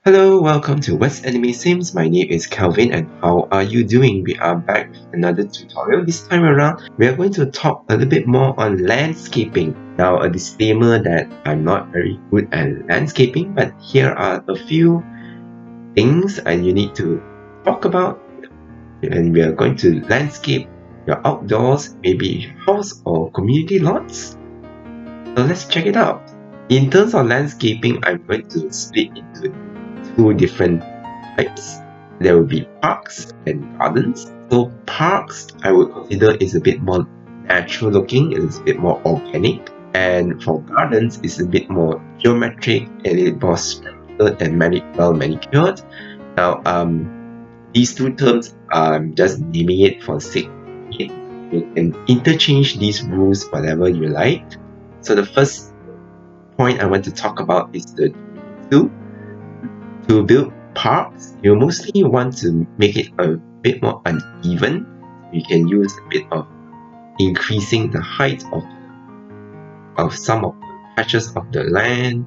Hello, welcome to West Anime Sims. My name is Kelvin and how are you doing? We are back with another tutorial. This time around, we are going to talk a little bit more on landscaping. Now, a disclaimer that I'm not very good at landscaping, but here are a few things and you need to talk about. And we are going to landscape your outdoors, maybe house or community lots. So let's check it out. In terms of landscaping, I'm going to split into two different types. There will be parks and gardens. So parks, I would consider is a bit more natural looking, it's a bit more organic. And for gardens, it's a bit more geometric and a bit more structured and well manicured. Now, these two terms, I'm just naming it for sake of it. You can interchange these rules whatever you like. So the first point I want to talk about is the two. To build parks, you mostly want to make it a bit more uneven. You can use a bit of increasing the height of some of the patches of the land,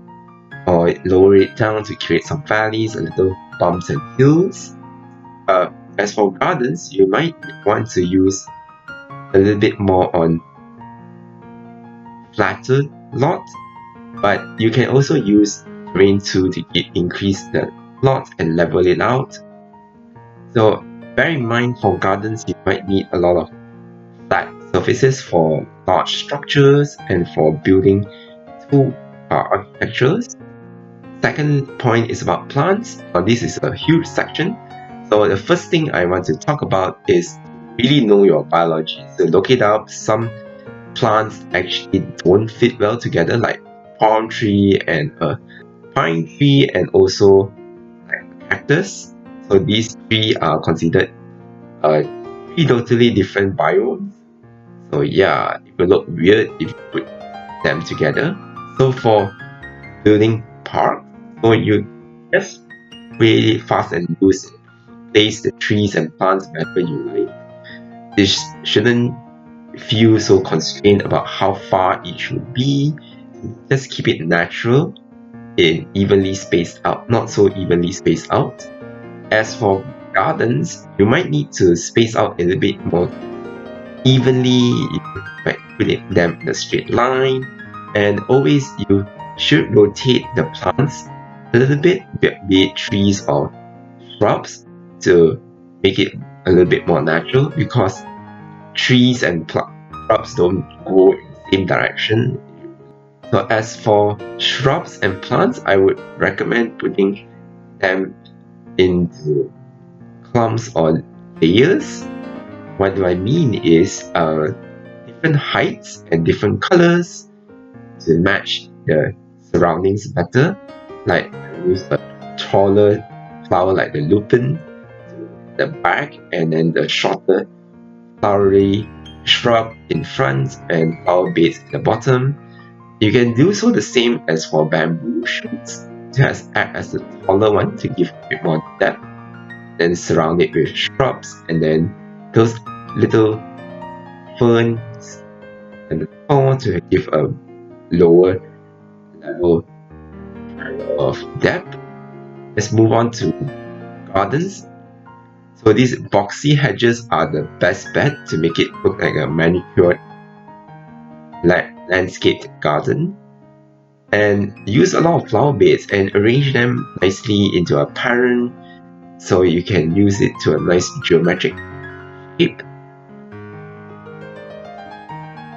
or lower it down to create some valleys, a little bumps and hills. As for gardens, you might want to use a little bit more on flatter lot, but you can also use terrain tool to increase the plot and level it out. So bear in mind, for gardens you might need a lot of flat surfaces for large structures and for building two architectures. Second point is about plants. This is a huge section. So the first thing I want to talk about is really know your biology. So look it up. Some plants actually don't fit well together, like palm tree and a pine tree, and also like cactus. So these three are considered three totally different biomes. So yeah, it will look weird if you put them together. So for building park, so you just create it fast and loose, place the trees and plants wherever you like. This shouldn't feel so constrained about how far it should be. Just keep it natural and evenly spaced out, not so evenly spaced out. As for gardens, you might need to space out a little bit more evenly. You might put them in a straight line, and always you should rotate the plants a little bit, be it trees or shrubs, to make it a little bit more natural, because trees and shrubs don't go in the same direction. So as for shrubs and plants, I would recommend putting them into clumps or layers. What do I mean is different heights and different colors to match the surroundings better. Like I use a taller flower like the lupin to the back, and then the shorter flowery shrub in front and flower beds at the bottom. You can do so the same as for bamboo shoots, to act as the taller one to give a bit more depth, then surround it with shrubs, and then those little ferns and the thorn to give a lower level of depth. Let's move on to gardens. So these boxy hedges are the best bet to make it look like a manicured landscaped garden. And use a lot of flower beds and arrange them nicely into a pattern, so you can use it to a nice geometric shape.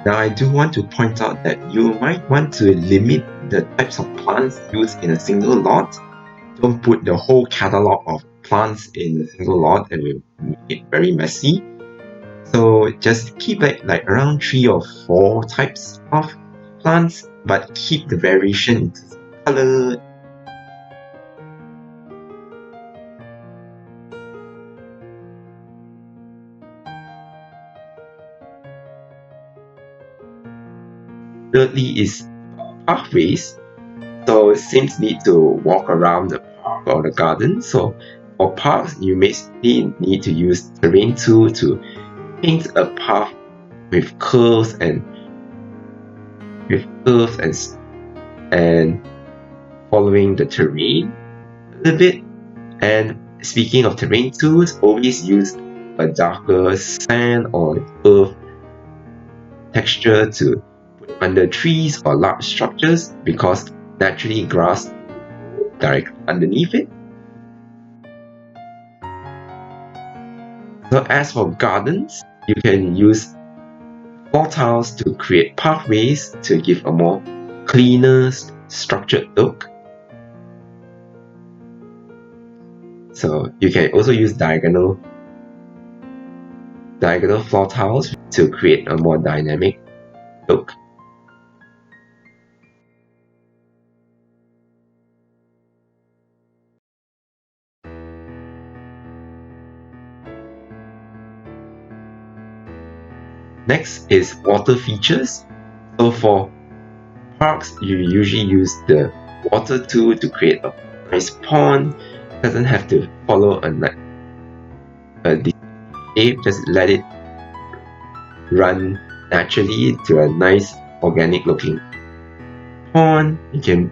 Now I do want to point out that you might want to limit the types of plants used in a single lot. Don't put the whole catalog of plants in a single lot, and will make it very messy. So just keep it like around 3 or 4 types of plants, but keep the variation in color. Thirdly is pathways. So Sims need to walk around the park or the garden. So for parks, you may need to use terrain tool to paint a path with curves and and following the terrain. little bit. And speaking of terrain tools, always use a darker sand or earth texture to put under trees or large structures, because naturally grass directly underneath it. So as for gardens, you can use floor tiles to create pathways to give a more cleaner, structured look. So you can also use diagonal floor tiles to create a more dynamic look. Next is water features. So for parks, you usually use the water tool to create a nice pond. It doesn't have to follow a shape, just let it run naturally to a nice organic looking pond. You can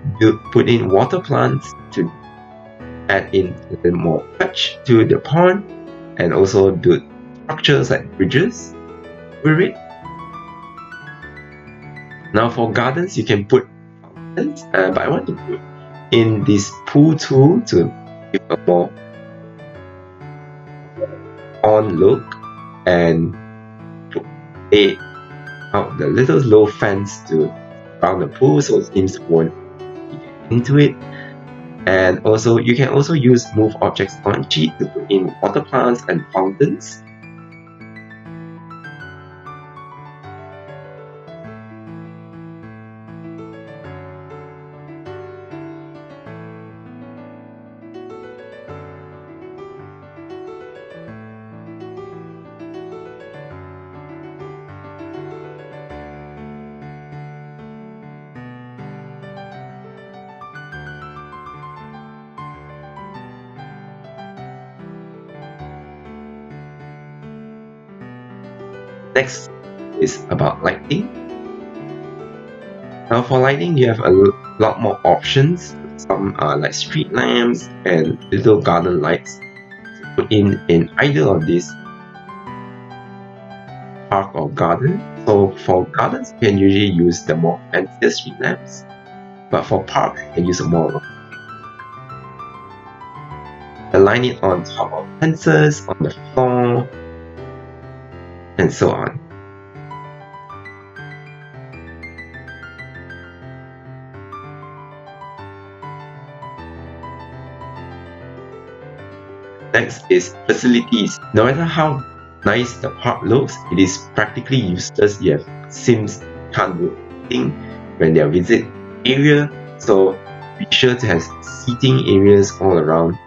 put in water plants to add in a little more touch to the pond, and also build structures like bridges with it. Now for gardens, you can put fountains, but I want to put in this pool tool to give a more on look and lay out the little low fence to around the pool so things won't get into it. And also you can also use move objects on sheet to put in water plants and fountains. Next is about lighting. Now for lighting, you have a lot more options. Some are like street lamps and little garden lights to put in either of these park or garden. So for gardens, you can usually use the more fancier street lamps, but for park, you can use a more align it on top of fences, on the floor, and so on. Next is facilities. No matter how nice the park looks, it is practically useless if Sims can't do anything when they visit area. So be sure to have seating areas all around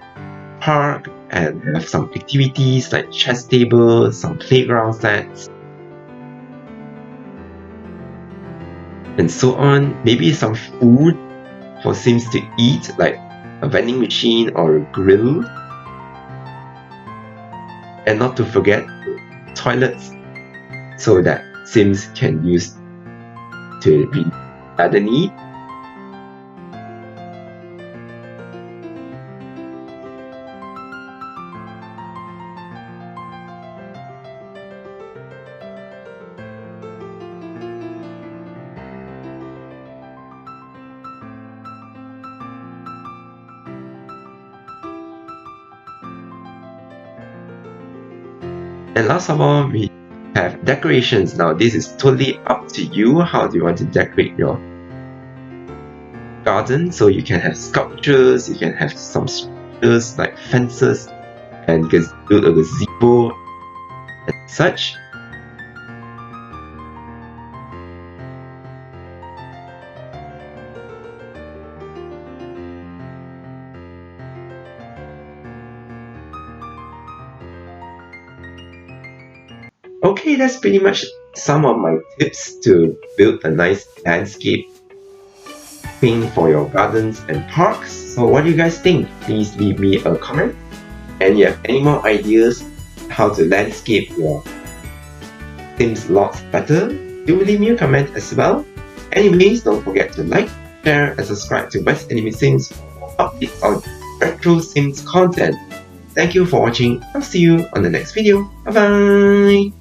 park and have some activities like chess tables, some playground sets, and so on. Maybe some food for Sims to eat, like a vending machine or a grill. And not to forget toilets, so that Sims can use to read other need. And last of all, we have decorations. Now this is totally up to you. How do you want to decorate your garden? So you can have sculptures, you can have some structures like fences, and build a gazebo and such. Okay, that's pretty much some of my tips to build a nice landscape thing for your gardens and parks. So what do you guys think? Please leave me a comment. And you have any more ideas how to landscape your Sims lots better? Do leave me a comment as well. Anyways, don't forget to like, share and subscribe to West Anime Sims for updates on retro Sims content. Thank you for watching. I'll see you on the next video. Bye bye!